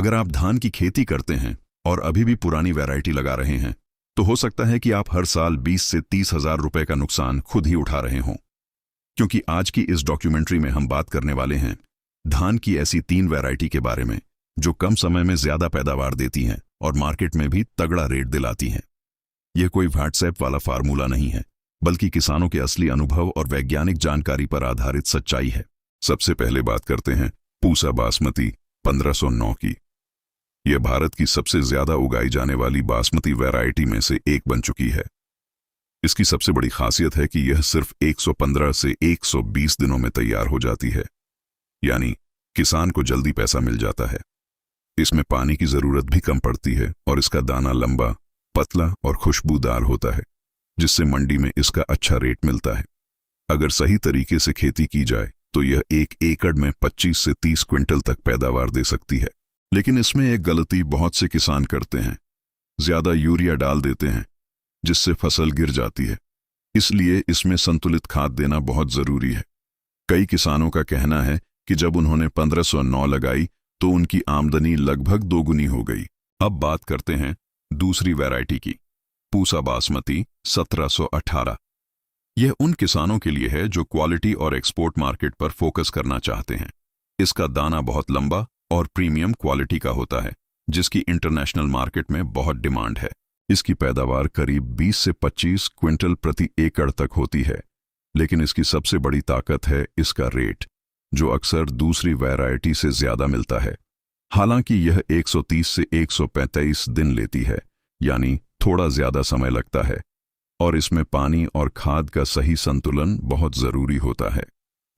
अगर आप धान की खेती करते हैं और अभी भी पुरानी वैरायटी लगा रहे हैं, तो हो सकता है कि आप हर साल 20 से 30 हजार रुपए का नुकसान खुद ही उठा रहे हों। क्योंकि आज की इस डॉक्यूमेंट्री में हम बात करने वाले हैं धान की ऐसी 3 वैरायटी के बारे में जो कम समय में ज्यादा पैदावार देती हैं और मार्केट में भी तगड़ा रेट दिलाती हैं। यह कोई व्हाट्सएप वाला फार्मूला नहीं है, बल्कि किसानों के असली अनुभव और वैज्ञानिक जानकारी पर आधारित सच्चाई है। सबसे पहले बात करते हैं पूसा बासमती 1509 की। यह भारत की सबसे ज्यादा उगाई जाने वाली बासमती वैरायटी में से एक बन चुकी है। इसकी सबसे बड़ी खासियत है कि यह सिर्फ 115 से 120 दिनों में तैयार हो जाती है, यानी किसान को जल्दी पैसा मिल जाता है। इसमें पानी की जरूरत भी कम पड़ती है और इसका दाना लंबा, पतला और खुशबूदार होता है, जिससे मंडी में इसका अच्छा रेट मिलता है। अगर सही तरीके से खेती की जाए तो यह 1 एकड़ में 25 से 30 क्विंटल तक पैदावार दे सकती है। लेकिन इसमें एक गलती बहुत से किसान करते हैं, ज्यादा यूरिया डाल देते हैं, जिससे फसल गिर जाती है। इसलिए इसमें संतुलित खाद देना बहुत जरूरी है। कई किसानों का कहना है कि जब उन्होंने 1509 लगाई तो उनकी आमदनी लगभग दोगुनी हो गई। अब बात करते हैं दूसरी वैरायटी की, पूसा बासमती 1718। यह उन किसानों के लिए है जो क्वालिटी और एक्सपोर्ट मार्केट पर फोकस करना चाहते हैं। इसका दाना बहुत लंबा और प्रीमियम क्वालिटी का होता है, जिसकी इंटरनेशनल मार्केट में बहुत डिमांड है। इसकी पैदावार करीब 20 से 25 क्विंटल प्रति एकड़ तक होती है। लेकिन इसकी सबसे बड़ी ताकत है इसका रेट, जो अक्सर दूसरी वैरायटी से ज्यादा मिलता है। हालांकि यह 130 से 135 दिन लेती है, यानी थोड़ा ज्यादा समय लगता है, और इसमें पानी और खाद का सही संतुलन बहुत जरूरी होता है।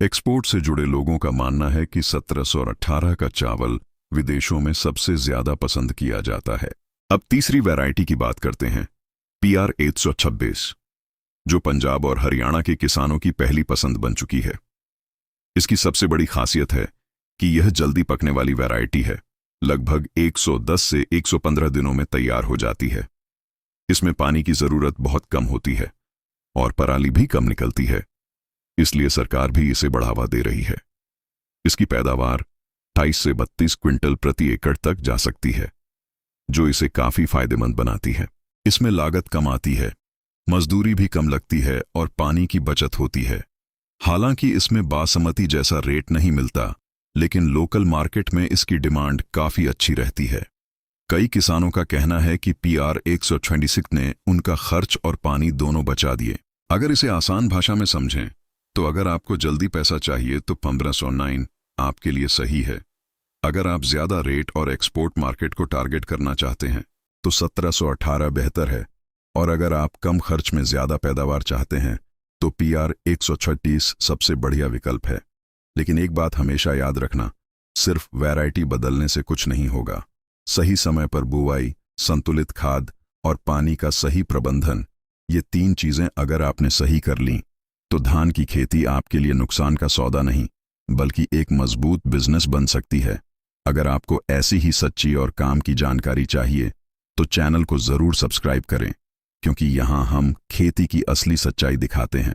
एक्सपोर्ट से जुड़े लोगों का मानना है कि 1718 का चावल विदेशों में सबसे ज्यादा पसंद किया जाता है। अब तीसरी वैरायटी की बात करते हैं, PR 126, जो पंजाब और हरियाणा के किसानों की पहली पसंद बन चुकी है। इसकी सबसे बड़ी खासियत है कि यह जल्दी पकने वाली वैरायटी है, लगभग 110 से 115 दिनों में तैयार हो जाती है। इसमें पानी की जरूरत बहुत कम होती है और पराली भी कम निकलती है, इसलिए सरकार भी इसे बढ़ावा दे रही है। इसकी पैदावार 28 से 32 क्विंटल प्रति एकड़ तक जा सकती है, जो इसे काफी फायदेमंद बनाती है। इसमें लागत कम आती है, मजदूरी भी कम लगती है और पानी की बचत होती है। हालांकि इसमें बासमती जैसा रेट नहीं मिलता, लेकिन लोकल मार्केट में इसकी डिमांड काफी अच्छी रहती है। कई किसानों का कहना है कि PR 126 ने उनका खर्च और पानी दोनों बचा दिए। अगर इसे आसान भाषा में समझें तो अगर आपको जल्दी पैसा चाहिए तो 1509 आपके लिए सही है। अगर आप ज्यादा रेट और एक्सपोर्ट मार्केट को टारगेट करना चाहते हैं तो 1718 बेहतर है, और अगर आप कम खर्च में ज्यादा पैदावार चाहते हैं तो PR 136 सबसे बढ़िया विकल्प है। लेकिन एक बात हमेशा याद रखना, सिर्फ वैरायटी बदलने से कुछ नहीं होगा। सही समय पर बुवाई, संतुलित खाद और पानी का सही प्रबंधन, ये 3 चीजें अगर आपने सही कर लीं तो धान की खेती आपके लिए नुकसान का सौदा नहीं, बल्कि एक मजबूत बिजनेस बन सकती है। अगर आपको ऐसी ही सच्ची और काम की जानकारी चाहिए तो चैनल को जरूर सब्सक्राइब करें, क्योंकि यहाँ हम खेती की असली सच्चाई दिखाते हैं।